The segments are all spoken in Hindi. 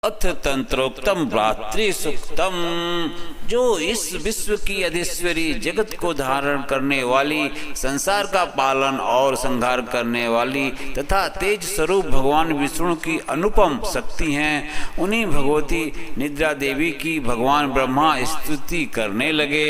अथ तंत्रोक्तम भ्रातृ सुक्तम। जो इस विश्व की अधीश्वरी, जगत को धारण करने वाली, संसार का पालन और संहार करने वाली तथा तेज स्वरूप भगवान विष्णु की अनुपम शक्ति हैं, उन्हीं भगवती निद्रा देवी की भगवान ब्रह्मा स्तुति करने लगे।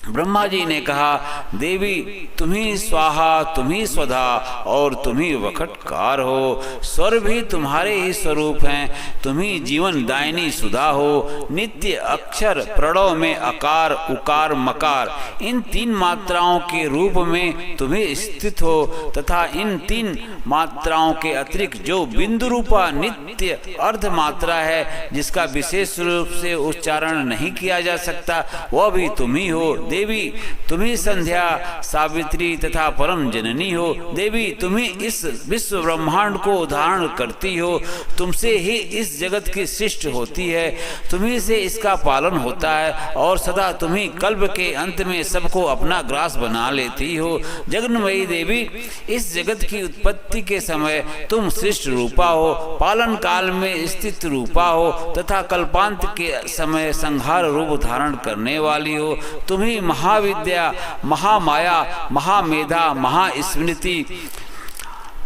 ब्रह्मा जी ने कहा, देवी तुम्ही स्वाहा, तुम्ही स्वधा और तुम्ही वखटकार हो। स्वर भी तुम्हारे ही स्वरूप हैं, तुम्ही जीवन दायिनी सुधा हो। नित्य अक्षर प्रणव में अकार उकार मकार, इन तीन मात्राओं के रूप में तुम्ही स्थित हो तथा इन तीन मात्राओं के अतिरिक्त जो बिंदु रूपा नित्य अर्ध मात्रा है, जिसका विशेष रूप से उच्चारण नहीं किया जा सकता, वह भी तुम्ही हो। देवी तुम्ही संध्या सावित्री तथा परम जननी हो। देवी तुम्ही इस विश्व ब्रह्मांड को धारण करती हो, तुमसे ही इस जगत की सृष्टि होती है, तुम्ही से इसका पालन होता है और सदा तुम्ही कल्प के अंत में सबको अपना ग्रास बना लेती हो। जगन्मयी देवी, इस जगत की उत्पत्ति के समय तुम सृष्टि रूपा हो, पालन काल में स्थित रूपा हो तथा कल्पांत के समय संहार रूप धारण करने वाली हो। तुम्ही महाविद्या, महामाया, महामेधा, महास्मृति,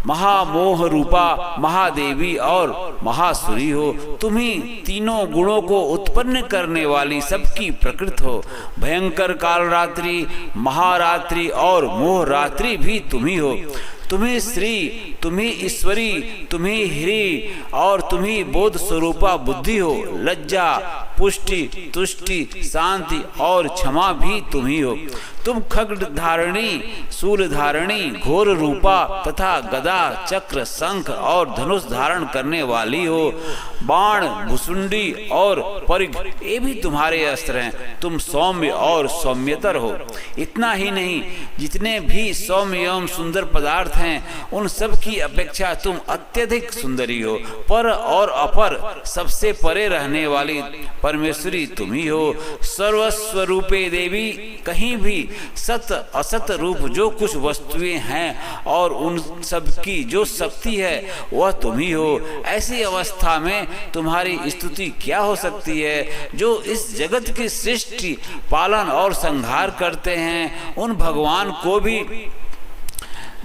महामोह रूपा महादेवी और महासुरी हो। तुम्ही तीनों गुणों को उत्पन्न करने वाली सबकी प्रकृति हो। भयंकर कालरात्रि, महारात्रि और मोह रात्रि भी तुम्ही हो। तुम्ही श्री, तुम्ही ईश्वरी, तुम्ही ह्री और तुम्ही बोध स्वरूपा बुद्धि हो। लज्जा, पुष्टि, तुष्टि, शांति और क्षमा भी तुम्ही हो। तुम खड्ग धारणी, शूल धारणी, घोर रूपा तथा गदा, चक्र, शंख और धनुष धारण करने वाली हो। बाण, भुसुंडी और परिघ, ये भी तुम्हारे अस्त्र हैं। तुम सौम्य और सौम्यतर हो। इतना ही नहीं, जितने भी सौम्य एवं सुंदर पदार्थ हैं, उन सब की अपेक्षा तुम अत्यधिक सुंदरी हो। पर और अपर, सबसे परे रहने वाली परमेश्वरी तुम्ही हो। सर्वस्वरूपे देवी, कहीं भी सत असत रूप जो कुछ वस्तुएं हैं और उन सब की जो शक्ति है, वह तुम्ही हो। ऐसी अवस्था में तुम्हारी स्तुति क्या हो सकती है? जो इस जगत की सृष्टि, पालन और संहार करते हैं, उन भगवान को भी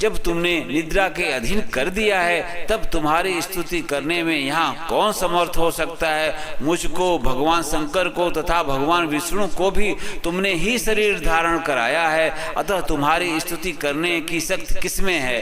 जब तुमने निद्रा के अधीन कर दिया है, तब तुम्हारी स्तुति करने में यहाँ कौन समर्थ हो सकता है? मुझको, भगवान शंकर को तथा भगवान विष्णु को भी तुमने ही शरीर धारण कराया है, अतः तुम्हारी स्तुति करने की शक्ति किसमें है?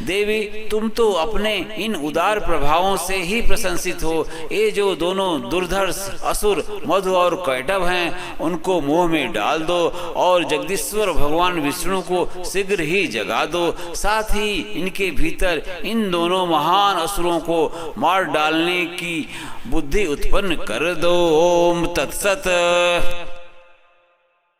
देवी, तुम तो अपने इन उदार प्रभावों से ही प्रशंसित हो। ये जो दोनों दुर्धर्ष असुर मधु और कैटभ हैं, उनको मोह में डाल दो और जगदीश्वर भगवान विष्णु को शीघ्र ही जगा दो। साथ ही इनके भीतर इन दोनों महान असुरों को मार डालने की बुद्धि उत्पन्न कर दो। ओम तत्सत।